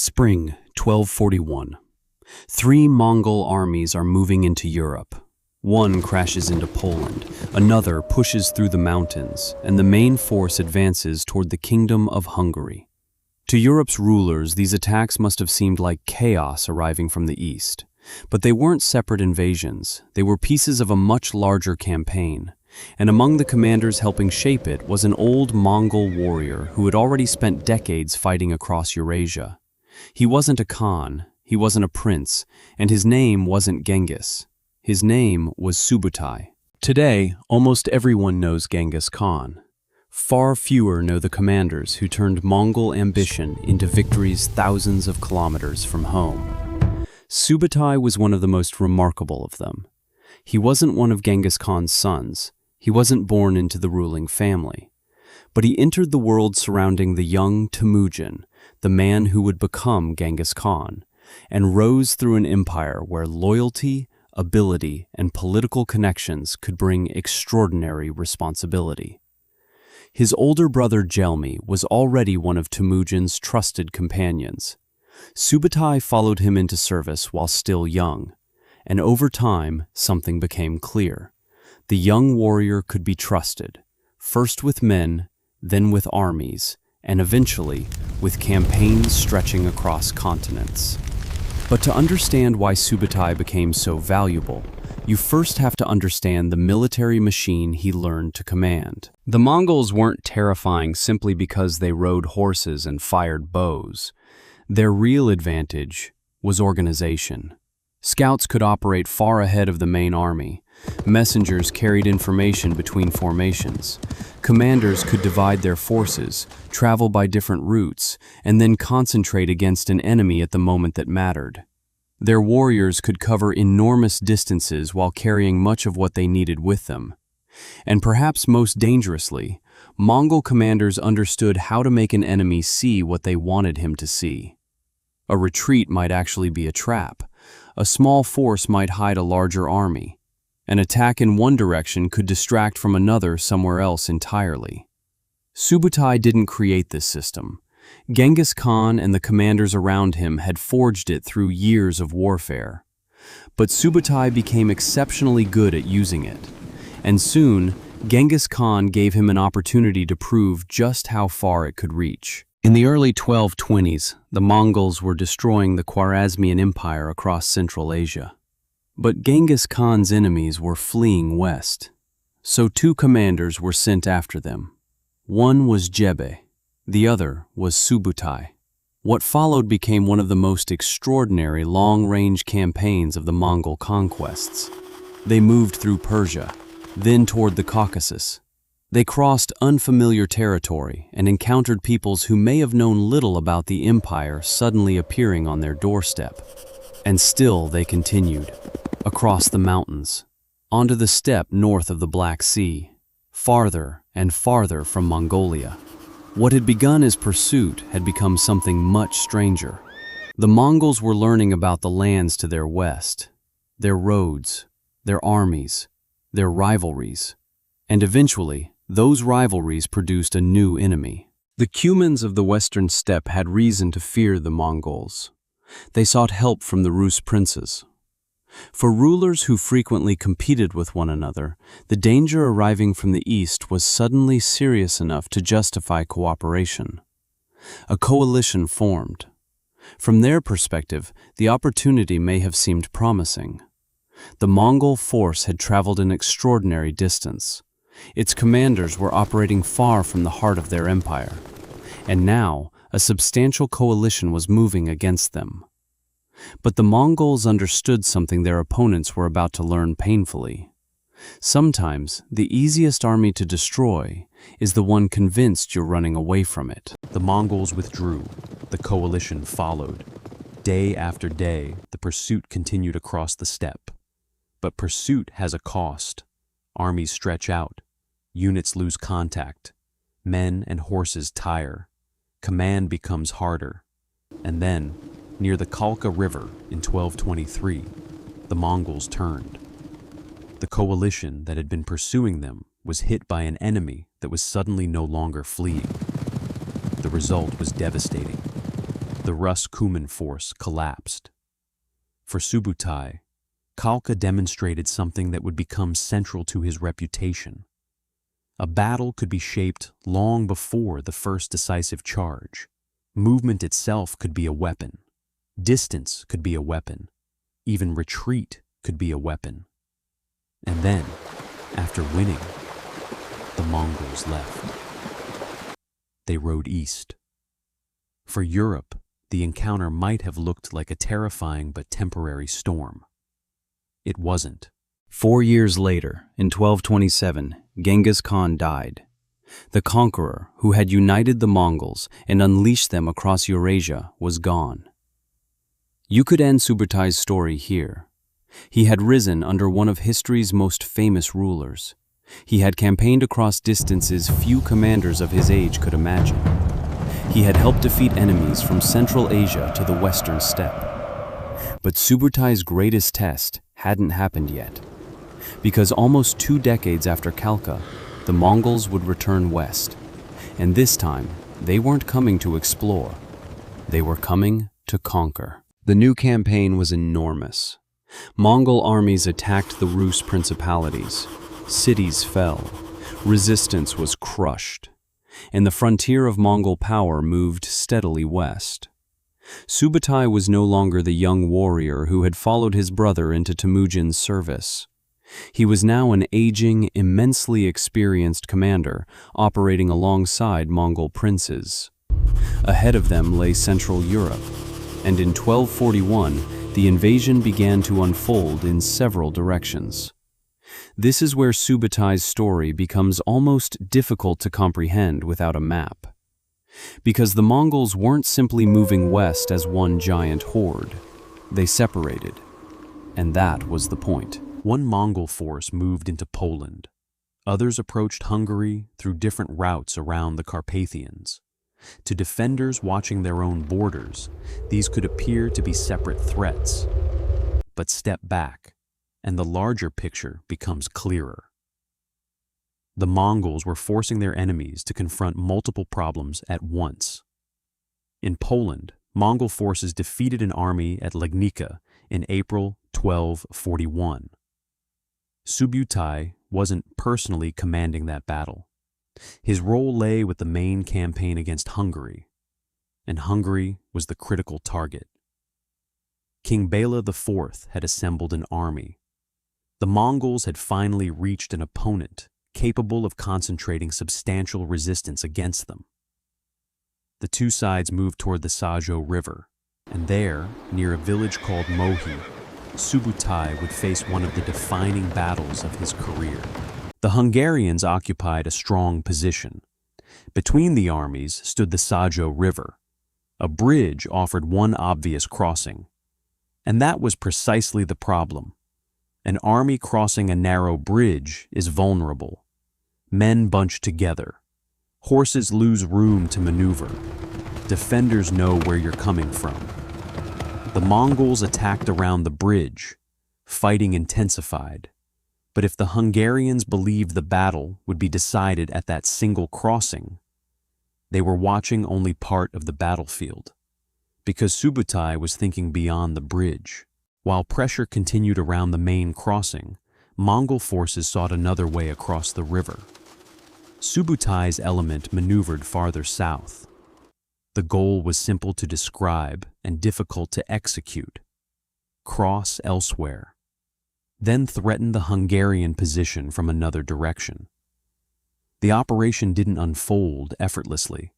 Spring 1241. Three Mongol armies are moving into Europe. One crashes into Poland, another pushes through the mountains, and the main force advances toward the Kingdom of Hungary. To Europe's rulers, these attacks must have seemed like chaos arriving from the east. But they weren't separate invasions, they were pieces of a much larger campaign. And among the commanders helping shape it was an old Mongol warrior who had already spent decades fighting across Eurasia. He wasn't a Khan, he wasn't a prince, and his name wasn't Genghis. His name was Subutai. Today, almost everyone knows Genghis Khan. Far fewer know the commanders who turned Mongol ambition into victories thousands of kilometers from home. Subutai was one of the most remarkable of them. He wasn't one of Genghis Khan's sons. He wasn't born into the ruling family. But he entered the world surrounding the young Temüjin, the man who would become Genghis Khan, and rose through an empire where loyalty, ability, and political connections could bring extraordinary responsibility. His older brother Gelmi was already one of Temüjin's trusted companions. Subutai followed him into service while still young, and over time something became clear. The young warrior could be trusted, first with men, then with armies, and eventually with campaigns stretching across continents. But to understand why Subutai became so valuable, you first have to understand the military machine he learned to command. The Mongols weren't terrifying simply because they rode horses and fired bows. Their real advantage was organization. Scouts could operate far ahead of the main army. Messengers carried information between formations. Commanders could divide their forces, travel by different routes, and then concentrate against an enemy at the moment that mattered. Their warriors could cover enormous distances while carrying much of what they needed with them. And perhaps most dangerously, Mongol commanders understood how to make an enemy see what they wanted him to see. A retreat might actually be a trap. A small force might hide a larger army. An attack in one direction could distract from another somewhere else entirely. Subutai didn't create this system. Genghis Khan and the commanders around him had forged it through years of warfare. But Subutai became exceptionally good at using it. And soon, Genghis Khan gave him an opportunity to prove just how far it could reach. In the early 1220s, the Mongols were destroying the Khwarezmian Empire across Central Asia. But Genghis Khan's enemies were fleeing west. So two commanders were sent after them. One was Jebe, the other was Subutai. What followed became one of the most extraordinary long-range campaigns of the Mongol conquests. They moved through Persia, then toward the Caucasus. They crossed unfamiliar territory and encountered peoples who may have known little about the empire suddenly appearing on their doorstep. And still they continued, across the mountains, onto the steppe north of the Black Sea, farther and farther from Mongolia. What had begun as pursuit had become something much stranger. The Mongols were learning about the lands to their west, their roads, their armies, their rivalries, and eventually, those rivalries produced a new enemy. The Cumans of the western steppe had reason to fear the Mongols. They sought help from the Rus princes. For rulers who frequently competed with one another, the danger arriving from the east was suddenly serious enough to justify cooperation. A coalition formed. From their perspective, the opportunity may have seemed promising. The Mongol force had traveled an extraordinary distance. Its commanders were operating far from the heart of their empire, and now a substantial coalition was moving against them. But the Mongols understood something their opponents were about to learn painfully. Sometimes, the easiest army to destroy is the one convinced you're running away from it. The Mongols withdrew. The coalition followed. Day after day, the pursuit continued across the steppe. But pursuit has a cost. Armies stretch out. Units lose contact. Men and horses tire. Command becomes harder. And then, near the Kalka River in 1223, the Mongols turned. The coalition that had been pursuing them was hit by an enemy that was suddenly no longer fleeing. The result was devastating. the Rus-Kuman force collapsed. For Subutai, Kalka demonstrated something that would become central to his reputation. A battle could be shaped long before the first decisive charge. Movement itself could be a weapon. Distance could be a weapon. Even retreat could be a weapon. And then, after winning, the Mongols left. They rode east. For Europe, the encounter might have looked like a terrifying but temporary storm. It wasn't. 4 years later, in 1227, Genghis Khan died. The conqueror, who had united the Mongols and unleashed them across Eurasia, was gone. You could end Subutai's story here. He had risen under one of history's most famous rulers. He had campaigned across distances few commanders of his age could imagine. He had helped defeat enemies from Central Asia to the Western Steppe. But Subutai's greatest test hadn't happened yet. Because almost 2 decades after Kalka, the Mongols would return west. And this time, they weren't coming to explore. They were coming to conquer. The new campaign was enormous. Mongol armies attacked the Rus principalities. Cities fell. Resistance was crushed. And the frontier of Mongol power moved steadily west. Subutai was no longer the young warrior who had followed his brother into Temüjin's service. He was now an aging, immensely experienced commander operating alongside Mongol princes. Ahead of them lay Central Europe, and in 1241, the invasion began to unfold in several directions. This is where Subutai's story becomes almost difficult to comprehend without a map. Because the Mongols weren't simply moving west as one giant horde. They separated, and that was the point. One Mongol force moved into Poland. Others approached Hungary through different routes around the Carpathians. To defenders watching their own borders, these could appear to be separate threats. But step back, and the larger picture becomes clearer. The Mongols were forcing their enemies to confront multiple problems at once. In Poland, Mongol forces defeated an army at Legnica in April 1241. Subutai wasn't personally commanding that battle. His role lay with the main campaign against Hungary, and Hungary was the critical target. King Bela IV had assembled an army. The Mongols had finally reached an opponent capable of concentrating substantial resistance against them. The two sides moved toward the Sajo River, and there, near a village called Mohi, Subutai would face one of the defining battles of his career. The Hungarians occupied a strong position. Between the armies stood the Sajo River. A bridge offered one obvious crossing. And that was precisely the problem. An army crossing a narrow bridge is vulnerable. Men bunch together. Horses lose room to maneuver. Defenders know where you're coming from. The Mongols attacked around the bridge. Fighting intensified. But if the Hungarians believed the battle would be decided at that single crossing, they were watching only part of the battlefield. Because Subutai was thinking beyond the bridge. While pressure continued around the main crossing, Mongol forces sought another way across the river. Subutai's element maneuvered farther south. The goal was simple to describe and difficult to execute. Cross elsewhere. Then threaten the Hungarian position from another direction. The operation didn't unfold effortlessly.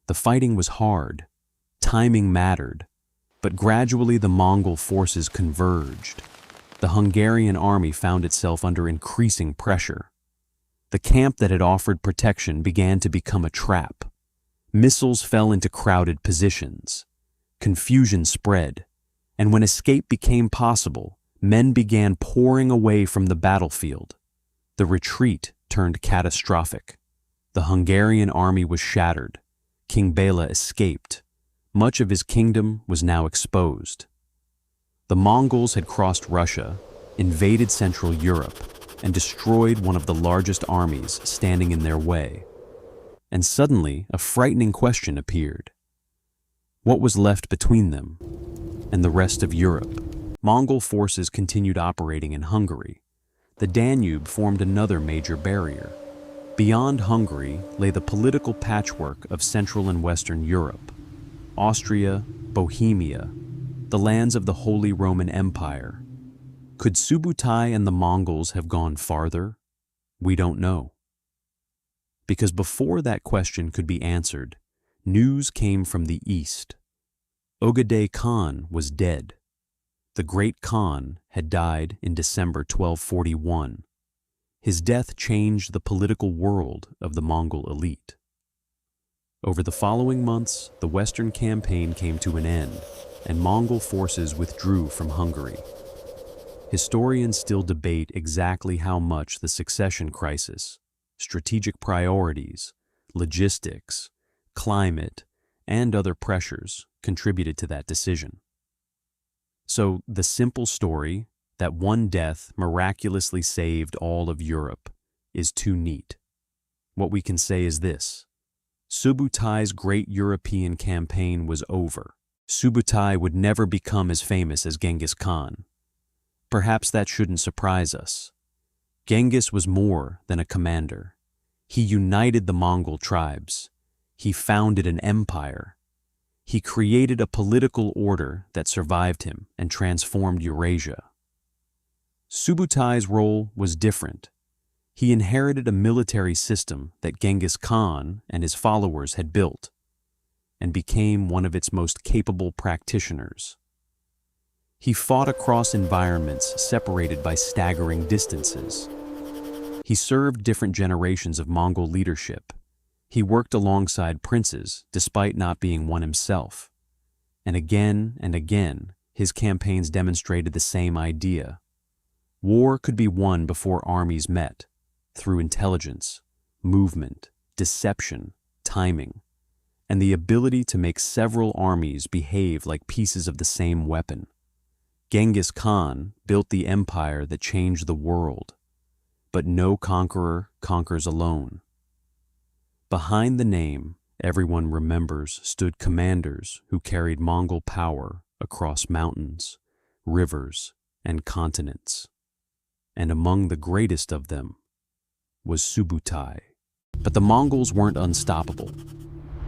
The fighting was hard. Timing mattered. But gradually the Mongol forces converged. The Hungarian army found itself under increasing pressure. The camp that had offered protection began to become a trap. Missiles fell into crowded positions. Confusion spread, and when escape became possible, men began pouring away from the battlefield. The retreat turned catastrophic. The Hungarian army was shattered. King Bela escaped. Much of his kingdom was now exposed. The Mongols had crossed Russia, invaded Central Europe, and destroyed one of the largest armies standing in their way. And suddenly, a frightening question appeared. What was left between them and the rest of Europe? Mongol forces continued operating in Hungary. The Danube formed another major barrier. Beyond Hungary lay the political patchwork of Central and Western Europe. Austria, Bohemia, the lands of the Holy Roman Empire. Could Subutai and the Mongols have gone farther? We don't know. Because before that question could be answered, news came from the east. Genghis Khan was dead. The great Khan had died in December 1241. His death changed the political world of the Mongol elite. Over the following months, the Western campaign came to an end, and Mongol forces withdrew from Hungary. Historians still debate exactly how much the succession crisis, strategic priorities, logistics, climate, and other pressures contributed to that decision. So the simple story that one death miraculously saved all of Europe is too neat. What we can say is this: Subutai's great European campaign was over. Subutai would never become as famous as Genghis Khan. Perhaps that shouldn't surprise us. Genghis was more than a commander. He united the Mongol tribes. He founded an empire. He created a political order that survived him and transformed Eurasia. Subutai's role was different. He inherited a military system that Genghis Khan and his followers had built, and became one of its most capable practitioners. He fought across environments separated by staggering distances. He served different generations of Mongol leadership. He worked alongside princes despite not being one himself. And again, his campaigns demonstrated the same idea. War could be won before armies met, through intelligence, movement, deception, timing, and the ability to make several armies behave like pieces of the same weapon. Genghis Khan built the empire that changed the world, but no conqueror conquers alone. Behind the name, everyone remembers, stood commanders who carried Mongol power across mountains, rivers, and continents. And among the greatest of them was Subutai. But the Mongols weren't unstoppable.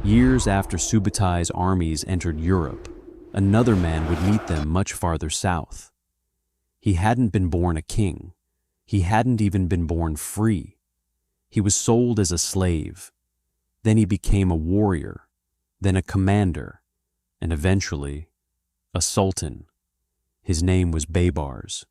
Years after Subutai's armies entered Europe, another man would meet them much farther south. He hadn't been born a king. He hadn't even been born free. He was sold as a slave. Then he became a warrior, then a commander, and eventually a sultan. His name was Baybars.